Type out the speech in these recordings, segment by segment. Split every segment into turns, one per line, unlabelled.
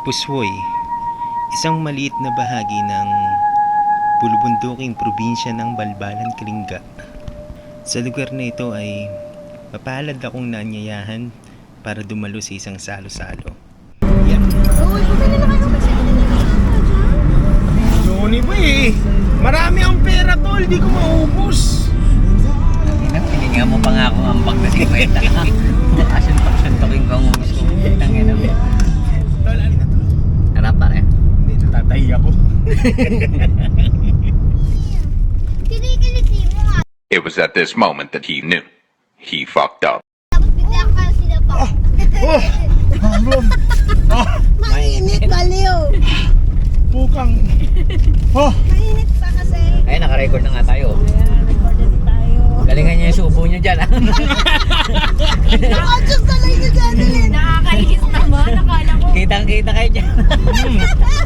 Puswoy, isang maliit na bahagi ng bulubunduking probinsya ng Balbalan, Kalinga. Sa lugar na ito ay mapalad akong naanyayahan para dumalo sa isang salo-salo. Yan. Sony ba eh. Marami ang pera tol, di ko maubos.
Hininga mo pa nga ako ang bag na 50. Asuntok-suntokin ko ang ubus ko. Tangina mo.
Tol, ano na to?
Harap pare.
Hindi, natatahi ako.
Kinikiliti mo nga.
It was at this moment that he knew. He fucked up.
Tapos bigla ka sila pa. Mainit, baliw.
Bukang. Oh!
Mainit pa kasi.
Ay, naka-record na nga tayo.
Recorded tayo.
Galingan niya yung subo niyo dyan.
Nakachos na lang yung Janeline.
Nakakainis naman. Akala ko,
Kitang-kita kayo dyan.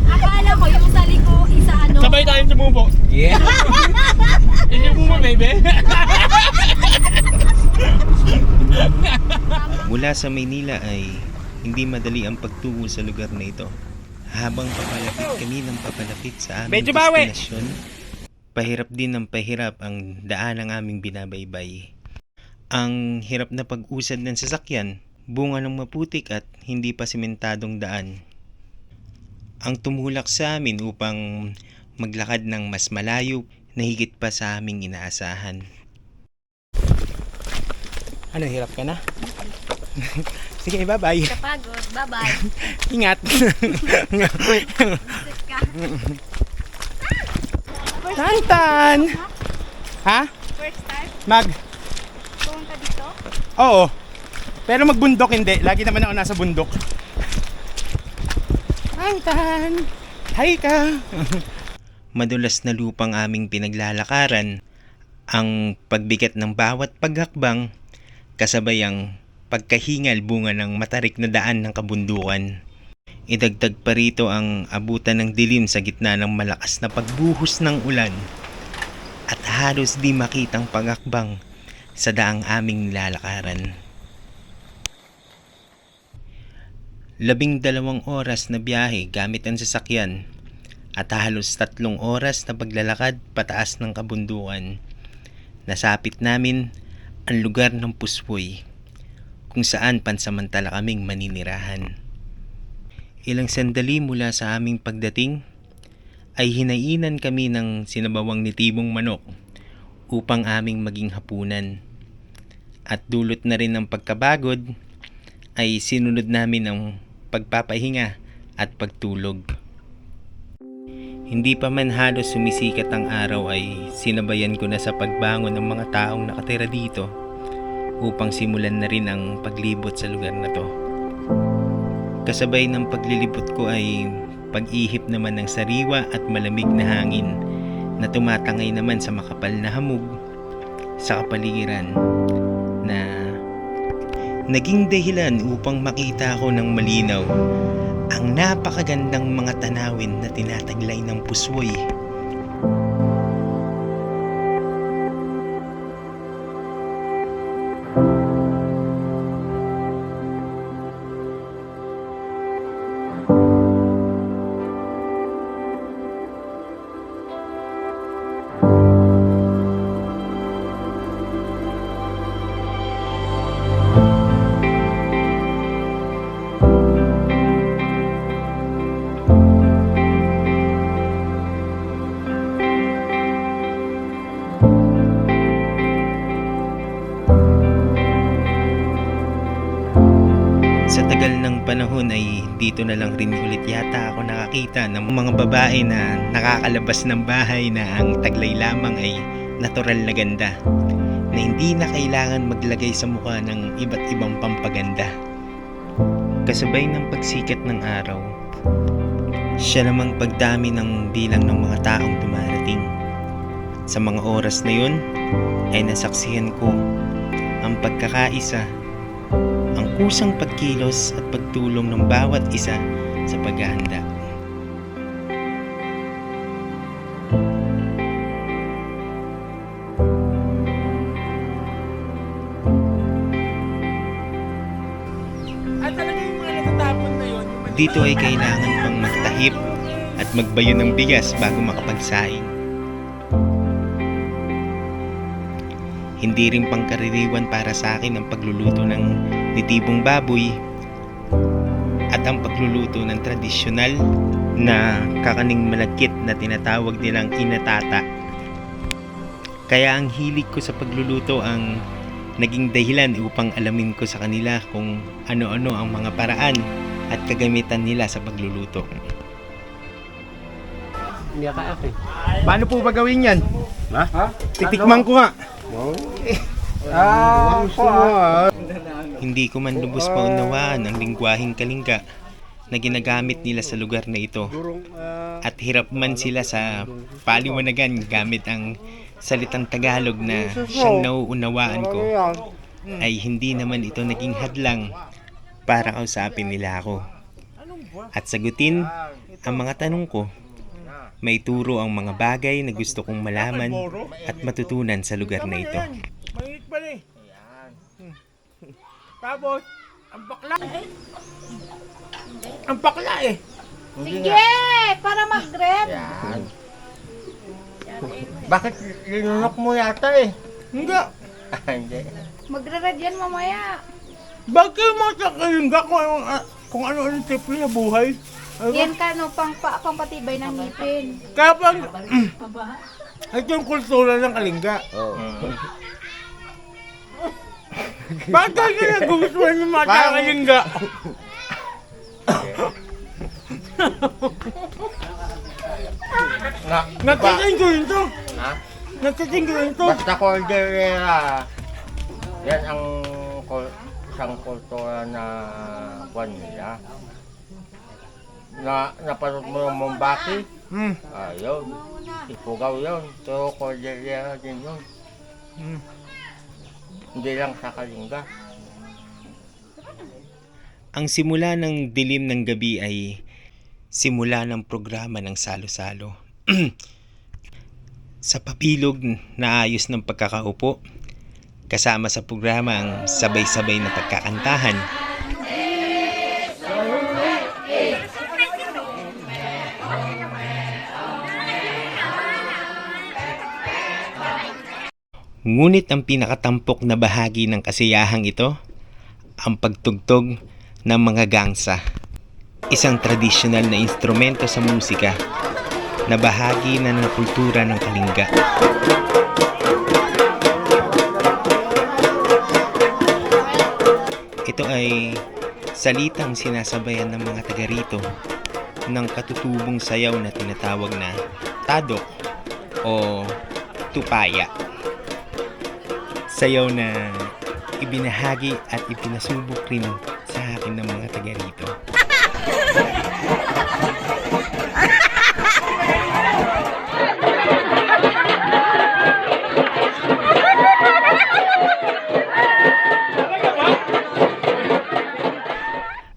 akala ko yung sali ko isa ano.
Sabay tayong tumubo.
Yeah.
Hindi mo baby. Mula sa Maynila ay hindi madali ang pagtungo sa lugar na ito. Habang papalapit kami ng papalapit sa aming destinasyon, pahirap din ng pahirap ang daan ng aming binabaybay. Ang hirap na pag-usad ng sasakyan, bunga ng maputik at hindi pa simentadong daan. Ang tumulak sa amin upang maglakad ng mas malayo na higit pa sa aming inaasahan. Ano, hirap ka na? Sige, bye-bye.
Kapagod. Bye-bye.
Ingat.
Sit ka.
Tantan! Ha?
First time, pumunta dito.
Oo. Pero magbundok hindi. Lagi naman ako nasa bundok. Tantan! Hi ka! Madulas na lupang aming pinaglalakaran. Ang pagbigat ng bawat paghakbang, kasabay ang pagkahingal bunga ng matarik na daan ng kabundukan. Idagdag pa rito ang abutan ng dilim sa gitna ng malakas na pagbuhos ng ulan at halos di makitang paghakbang sa daang aming nilalakaran. 12 oras na biyahe gamit ang sasakyan at halos 3 oras na paglalakad pataas ng kabundukan. Nasapit namin ang lugar ng Puswoy, kung saan pansamantala kaming maninirahan. Ilang sandali mula sa aming pagdating ay hinainan kami ng sinabawang nitibong manok upang aming maging hapunan. At dulot na rin ng pagkabagod ay sinunod namin ang pagpapahinga at pagtulog. Hindi pa man halos sumisikat ang araw ay sinabayan ko na sa pagbangon ng mga taong nakatira dito upang simulan na rin ang paglibot sa lugar na to. Kasabay ng paglilibot ko ay pag-ihip naman ng sariwa at malamig na hangin na tumatangay naman sa makapal na hamog sa kapaligiran na naging dahilan upang makita ko ng malinaw ang napakagandang mga tanawin na tinataglay ng Puswoy. Sa tagal ng panahon ay dito na lang rin ulit yata ako nakakita ng mga babae na nakakalabas ng bahay na ang taglay lamang ay natural na ganda, na hindi na kailangan maglagay sa mukha ng iba't ibang pampaganda. Kasabay ng pagsikat ng araw, siya namang pagdami ng bilang ng mga taong dumarating. Sa mga oras na yun ay nasaksihan ko ang pagkakaisa, ang kusang pagkilos at pagtulong ng bawat isa sa paghahanda. At talaga yung mga natatapon na yun, yung Dito ay kailangan pang magtahip at magbayo ng bigas bago makapagsaing. Hindi rin pangkaraniwan para sa akin ang pagluluto ng nitibong baboy at ang pagluluto ng tradisyonal na kakaning malagkit na tinatawag nilang inatata. Kaya ang hilig ko sa pagluluto ang naging dahilan upang alamin ko sa kanila kung ano-ano ang mga paraan at kagamitan nila sa pagluluto.
Hindi ka ako eh.
Paano po ba gawin yan?
Ha?
Titikman ko nga.
Ah,
Hindi ko man lubos maunawaan ang lingwaheng Kalinga na ginagamit nila sa lugar na ito. At hirap man sila sa paliwanagan gamit ang salitang Tagalog na siyang nauunawaan ko, ay hindi naman ito naging hadlang para kausapin nila ako. At sagutin ang mga tanong ko. May turo ang mga bagay na gusto kong malaman at matutunan sa lugar na ito.
Mainit pa rin. Tapos, ang bakla. Ang bakla eh.
Sige, para mag-grab.
Bakit linunok mo yata eh? Hindi.
Hindi.
Magre-red yan mamaya.
Bakit mo sa Kalinga kung ano-ano tipo na buhay?
Yan ka, no, pampatibay ng ngipin.
Kapag, ito yung kultura ng Kalinga. Bakit ka nagugustuhan ng mga taong Kalinga? Nagtitingguin to.
Ha?
Nagtitingguin to.
Basta Cordillera, yan ang isang kultura na buwan nila. Napanood mo yung Mombaki? Ayun. Ipugaw yun. Pero Cordillera din yun. Hindi lang sa Kalinga.
Ang simula ng dilim ng gabi ay simula ng programa ng Salo-Salo. Sa papilog na ayos ng pagkakaupo, kasama sa programa ang sabay-sabay na pagkakantahan. Ngunit ang pinakatampok na bahagi ng kasiyahang ito, ang pagtugtog ng mga gangsa. Isang tradisyonal na instrumento sa musika na bahagi na ng kultura ng Kalinga. Ito ay salitang sinasabayan ng mga taga rito ng katutubong sayaw na tinatawag na tadok o tupaya. Sayaw na ibinahagi at ipinasubok rin sa akin ng mga taga rito.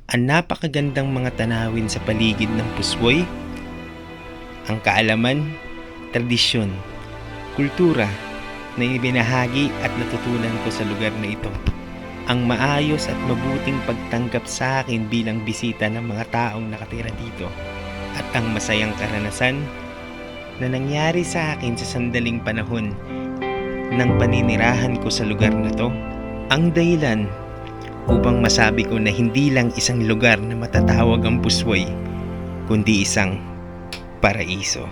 Ang napakagandang mga tanawin sa paligid ng Puswoy, ang kaalaman, tradisyon, kultura na ibinahagi at natutunan ko sa lugar na ito. Ang maayos at mabuting pagtanggap sa akin bilang bisita ng mga taong nakatira dito at ang masayang karanasan na nangyari sa akin sa sandaling panahon ng paninirahan ko sa lugar na to, ang dahilan upang masabi ko na hindi lang isang lugar na matatawag ang Puswoy, kundi isang paraiso.